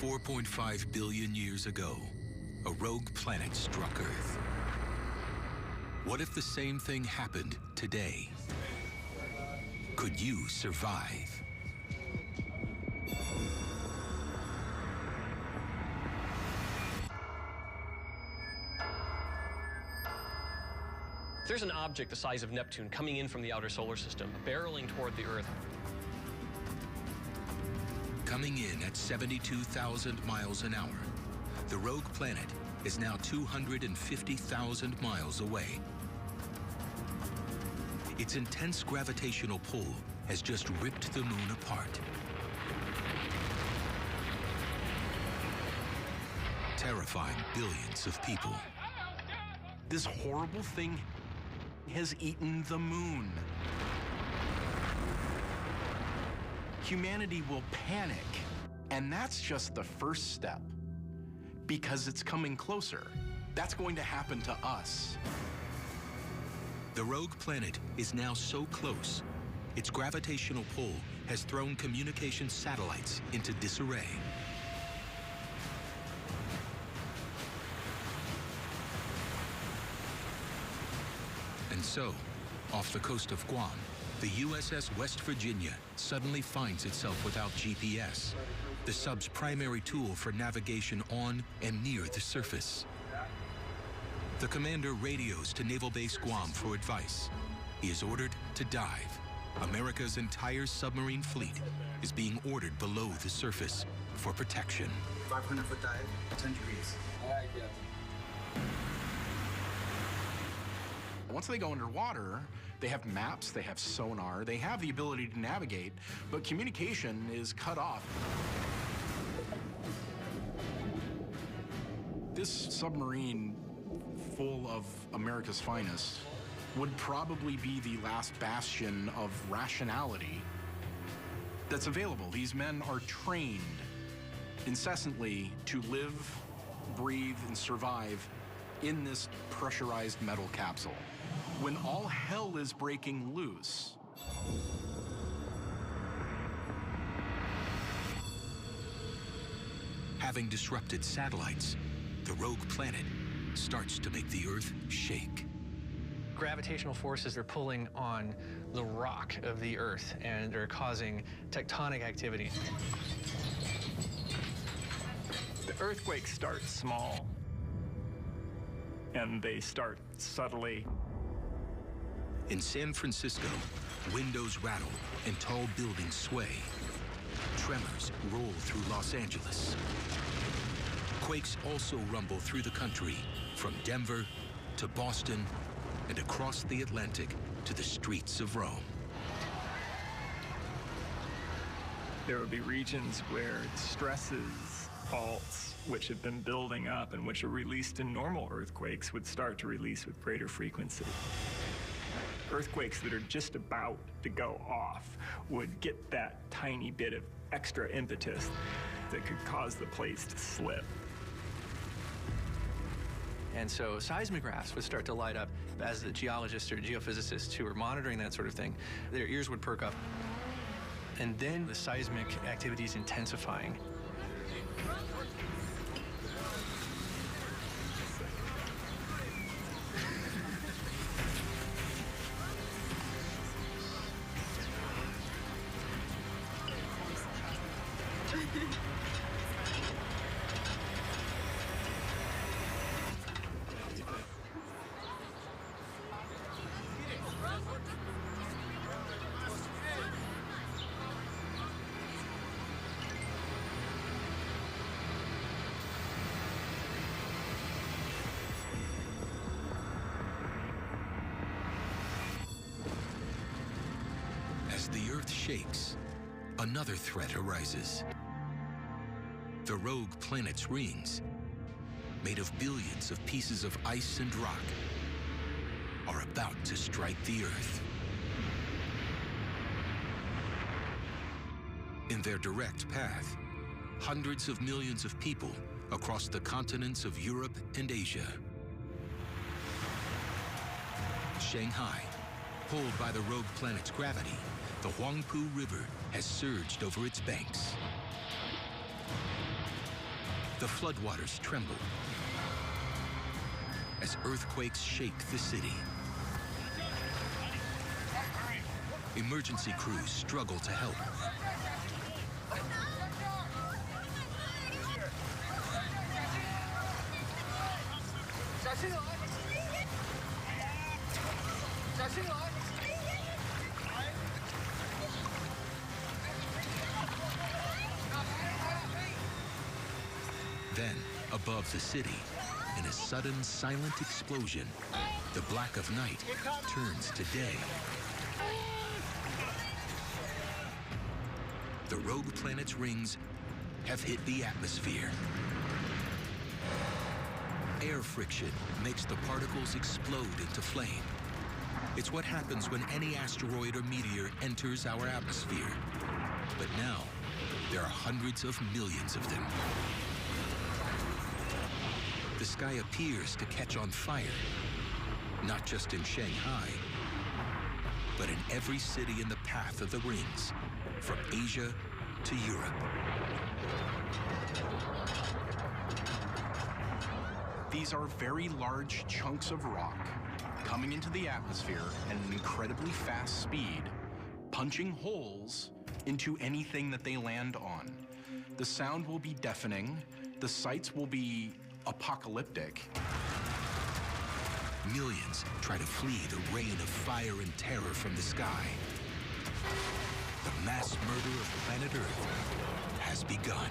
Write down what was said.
4.5 billion years ago, a rogue planet struck Earth. What if the same thing happened today? Could you survive? There's an object the size of Neptune coming in from the outer solar system, barreling toward the Earth. Coming in at 72,000 miles an hour, the rogue planet is now 250,000 miles away. Its intense gravitational pull has just ripped the moon apart, terrifying billions of people. This horrible thing has eaten the moon. Humanity will panic, and that's just the first step, because it's coming closer. That's going to happen to us. The rogue planet is now so close, its gravitational pull has thrown communication satellites into disarray. And so, off the coast of Guam, the USS West Virginia suddenly finds itself without GPS, the sub's primary tool for navigation on and near the surface. The commander radios to Naval Base Guam for advice. He is ordered to dive. America's entire submarine fleet is being ordered below the surface for protection. 500-foot dive, 10 degrees. All right, Captain. Once they go underwater, they have maps, they have sonar, they have the ability to navigate, but communication is cut off. This submarine, full of America's finest, would probably be the last bastion of rationality that's available. These men are trained incessantly to live, breathe, and survive in this pressurized metal capsule. When all hell is breaking loose, having disrupted satellites, the rogue planet starts to make the Earth shake. Gravitational forces are pulling on the rock of the Earth and are causing tectonic activity. The earthquakes start small, and they start subtly. In San Francisco, windows rattle and tall buildings sway. Tremors roll through Los Angeles. Quakes also rumble through the country, from Denver to Boston and across the Atlantic to the streets of Rome. There would be regions where stresses, faults, which have been building up and which are released in normal earthquakes, would start to release with greater frequency. Earthquakes that are just about to go off would get that tiny bit of extra impetus that could cause the plates to slip. And so seismographs would start to light up as the geologists or geophysicists who were monitoring that sort of thing, their ears would perk up. And then the seismic activity is intensifying. As the Earth shakes, another threat arises. The rogue planet's rings, made of billions of pieces of ice and rock, are about to strike the Earth. In their direct path, hundreds of millions of people across the continents of Europe and Asia. Shanghai, pulled by the rogue planet's gravity, the Huangpu River has surged over its banks. The floodwaters tremble as earthquakes shake the city. Emergency crews struggle to help. Then, above the city, in a sudden, silent explosion, the black of night turns to day. The rogue planet's rings have hit the atmosphere. Air friction makes the particles explode into flame. It's what happens when any asteroid or meteor enters our atmosphere. But now, there are hundreds of millions of them. The sky appears to catch on fire, not just in Shanghai, but in every city in the path of the rings, from Asia to Europe. These are very large chunks of rock coming into the atmosphere at an incredibly fast speed, punching holes into anything that they land on. The sound will be deafening. The sights will be apocalyptic. Millions try to flee the rain of fire and terror from the sky. The mass murder of planet Earth has begun.